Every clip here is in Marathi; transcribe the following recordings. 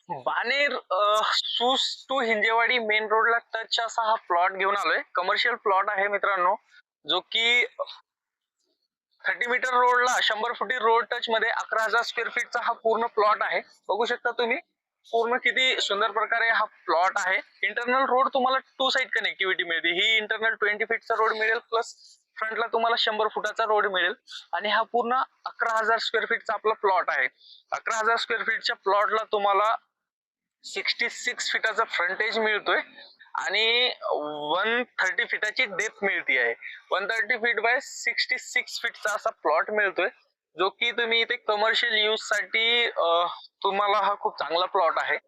बाणेर सूस टू हिंजेवाडी मेन रोडला टच असा हा प्लॉट घेऊन आलोय. कमर्शियल प्लॉट आहे मित्रांनो, जो की 30 मीटर रोडला 100 फुटी रोड टच मध्ये 11,000 स्क्वेअर फीटचा हा पूर्ण प्लॉट आहे. बघू शकता तुम्ही पूर्ण किती सुंदर प्रकारे हा प्लॉट आहे. इंटरनल रोड तुम्हाला टू साइड कनेक्टिव्हिटी मिळते. ही इंटरनल 20 फीटचा रोड मिळेल, प्लस फ्रंटला तुम्हाला 100 फुटाचा रोड मिळेल. आणि हा पूर्ण 11,000 स्क्वेअर फीटचा आपला प्लॉट आहे. 11,000 स्क्वेअर फीटच्या प्लॉटला तुम्हाला 66 फीटाचा फ्रंटेज मिळतोय आणि 130 फीटाची डेप्थ मिळती आहे. 130 फीट बाय 66 फीटचा असा प्लॉट मिळतोय, जो की तुम्ही इथे कमर्शियल यूज साठी तुम्हाला हा खूप चांगला प्लॉट आहे.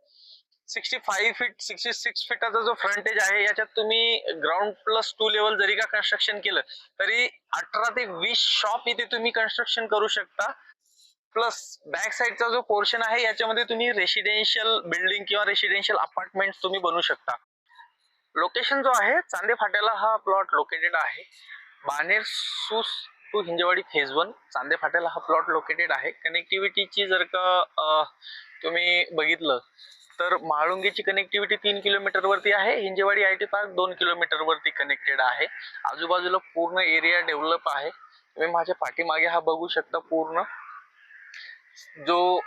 65 फीट 66 फीटाचा जो फ्रंटेज आहे, याच्यात तुम्ही ग्राउंड प्लस 2 लेवल जरी का कन्स्ट्रक्शन केलं तरी 18 ते 20 शॉप इथे तुम्ही कन्स्ट्रक्शन करू शकता. प्लस बॅक साइडचा जो पोर्शन आहे, याच्यामध्ये तुम्ही रेसिडेन्शियल बिल्डिंग किंवा रेसिडेन्शियल अपार्टमेंट तुम्ही बनवू शकता. लोकेशन जो आहे, चांदे फाट्याला हा प्लॉट लोकेटेड आहे. बाणेर सूस टू हिंजेवाडी फेज 1 चांदे फाट्याला हा प्लॉट लोकेटेड आहे. कनेक्टिव्हिटीची जर का तुम्ही बघितलं तर म्हाळुंगीची कनेक्टिव्हिटी 3 किलोमीटर वरती आहे. हिंजेवाडी आयटी पार्क 2 किलोमीटर वरती कनेक्टेड आहे. आजूबाजूला पूर्ण एरिया डेव्हलप आहे. तुम्ही माझ्या पाठीमागे हा बघू शकता. पूर्ण जो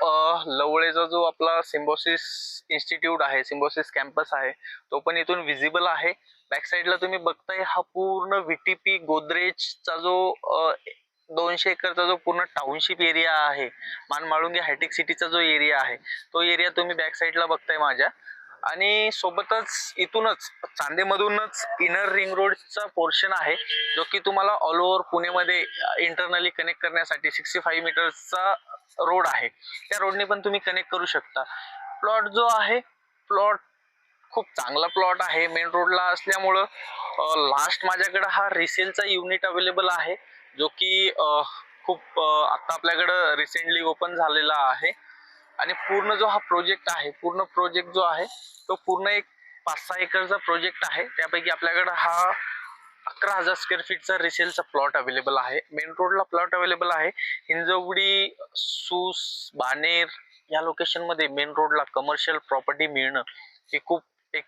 लवळेचा जो आपला सिम्बॉसिस इन्स्टिट्यूट आहे, सिम्बॉसिस कॅम्पस आहे, तो पण इथून विजिबल आहे. बॅक साइडला तुम्ही बघताय हा पूर्ण व्हीटीपी गोदरेजचा जो 200 एकरचा जो पूर्ण टाउनशिप एरिया आहे, मानमाळुंगी हायटेक सिटीचा जो एरिया आहे, तो एरिया तुम्ही बॅक साइडला बघताय माझ्या. आणि सोबतच इथूनच चांदेमधूनच इनर रिंग रोडचा पोर्शन आहे, जो की तुम्हाला ऑल ओव्हर पुणेमध्ये इंटरनली कनेक्ट करण्यासाठी 65 मीटरचा रोड आहे. त्या रोडने पण तुम्ही कनेक्ट करू शकता. प्लॉट जो आहे, प्लॉट खूप चांगला प्लॉट आहे. मेन रोडला असल्यामुळं लास्ट माझ्याकडे हा रिसेलचा युनिट अवेलेबल आहे, जो की खूप आता आपल्याकडं रिसेंटली ओपन झालेला आहे. आणि पूर्ण जो हा प्रोजेक्ट आहे, पूर्ण प्रोजेक्ट जो आहे तो पूर्ण एक 5-6 एकरचा प्रोजेक्ट आहे. त्यापैकी आपल्याकडे हा 11,000 स्क्वेअर फीटचा रिसेलचा प्लॉट अवेलेबल आहे. मेन रोडला प्लॉट अवेलेबल आहे. हिंजवडी, सूस, बाणेर या लोकेशन मध्ये मेन रोडला कमर्शियल प्रॉपर्टी मिळणं ही खूप एक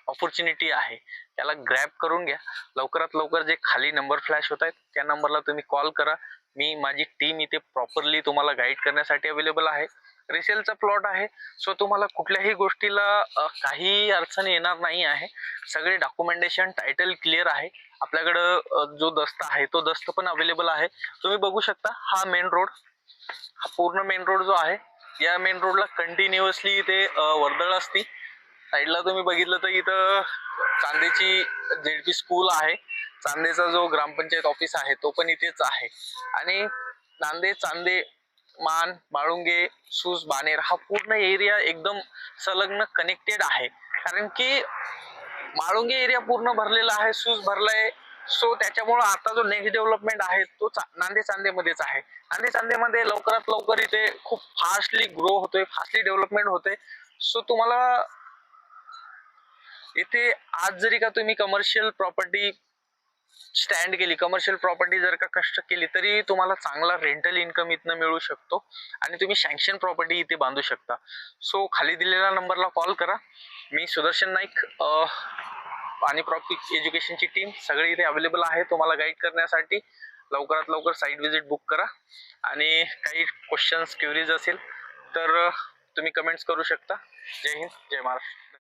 ऑपॉर्च्युनिटी आहे. त्याला ग्रॅब करून घ्या. लवकरात लवकर जे खाली नंबर फ्लॅश होत आहेत त्या नंबरला तुम्ही कॉल करा. मी माझी टीम इथे प्रॉपरली तुम्हाला गाईड करण्यासाठी अवेलेबल आहे. रिसेलचा प्लॉट आहे, सो तुम्हाला कुठल्याही गोष्टीला काही अडचण येणार नाही आहे. सगळे डॉक्युमेंटेशन, टायटल क्लिअर आहे. आपल्याकडं जो दस्त आहे तो दस्त पण अवेलेबल आहे. तुम्ही बघू शकता हा मेन रोड, हा पूर्ण मेन रोड जो आहे, या मेन रोडला कंटिन्युअसली इथे वर्दळ असती. साईडला तुम्ही बघितलं तर इथं चांदेची जेडपी स्कूल आहे. चांदेचा जो ग्रामपंचायत ऑफिस आहे तो पण इथेच आहे. आणि नांदे, चांदे, मान, बाळुंगे, सूस, बाणेर हा पूर्ण एरिया एकदम संलग्न कनेक्टेड आहे. कारण की माळुंगे एरिया पूर्ण भरलेला आहे, सूस भरलाय. सो त्याच्यामुळे आता जो नेक्स्ट डेव्हलपमेंट आहे तो नांदे चांदेमध्येच आहे. नांदे चांदेमध्ये लवकरात लवकर इथे खूप फास्टली ग्रो होतोय, फास्टली डेव्हलपमेंट होते. सो तुम्हाला इथे आज जरी का तुम्ही कमर्शियल प्रॉपर्टी स्टँड केली, कमर्शियल प्रॉपर्टी जर का कन्स्ट्रक्ट केली, तरी तुम्हाला चांगला रेंटल इन्कम इथनं मिळू शकतो आणि तुम्ही सँक्शन प्रॉपर्टी इथे बांधू शकता. सो खाली दिलेल्या नंबरला कॉल करा. मी सुदर्शन नाईक आणि प्रॉपर्टी एज्युकेशनची टीम सगळी इथे अवेलेबल आहे तुम्हाला गाईड करण्यासाठी. लवकरात लवकर साईट व्हिजिट बुक करा. आणि काही क्वेश्चन्स, क्वेरीज असेल तर तुम्ही कमेंट्स करू शकता. जय हिंद, जय महाराष्ट्र.